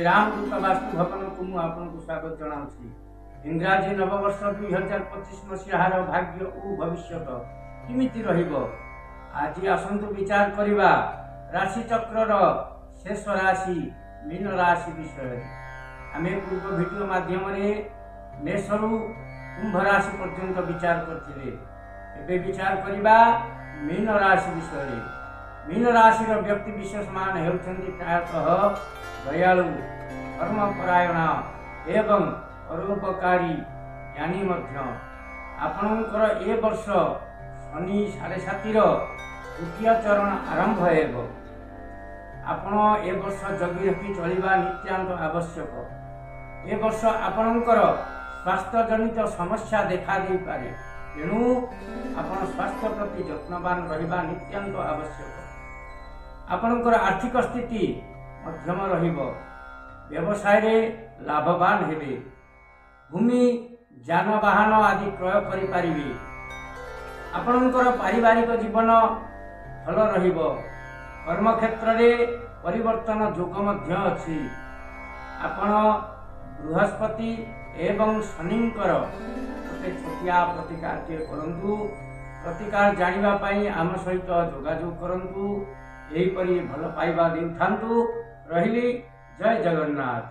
श्रीराम दूतावास्तु भवन को मु आपको स्वागत जनाऊँगी। इंग्राजी नववर्ष 2025 मसीहार भाग्य और भविष्य किमिति रहिबो आज आसंतु विचार करिबा राशि चक्रर शेष राशि मीन राशि विषय। आम पूर्व वीडियो माध्यम मेषरु कुंभ राशि पर्यंत विचार करथिले। एबे विचार करिबा मीन राशि विषय। मीन राशि व्यक्ति विशेष मान हेउछन्ति प्रायतः दयालु, धर्मपरायण एवं परोपकारी ज्ञानी मध्य। आपणकर ए वर्ष शनि 7.5 द्वितीय चरण आरंभ हेब। आपण ए वर्ष जगी रखी चलिबा नित्यांत आवश्यक। ए वर्ष आपणकर स्वास्थ्य जनित समस्या देखा दे पारे, तेणु आपण स्वास्थ्य प्रति यत्नवान रहिबा नित्यांत आवश्यक। आपणकर आर्थिक स्थिति मध्यम रहिबो। व्यवसाय रे लाभवान हेबे। भूमि जानवाहन आदि क्रय करि पारिबे। आपणकर पारिवारिक जीवन भल रहिबो। कर्म क्षेत्र रे परिवर्तन जोग मध्य अछि। आपण बृहस्पति एवं शनिंकर गोटे छोटिया प्रतिकार करंतु। प्रतिकार जानिबा पई आम सहित जोगाजोग करंतु। एहीपरि भल पाइबा देउथांतु। रहिली जय जगन्नाथ।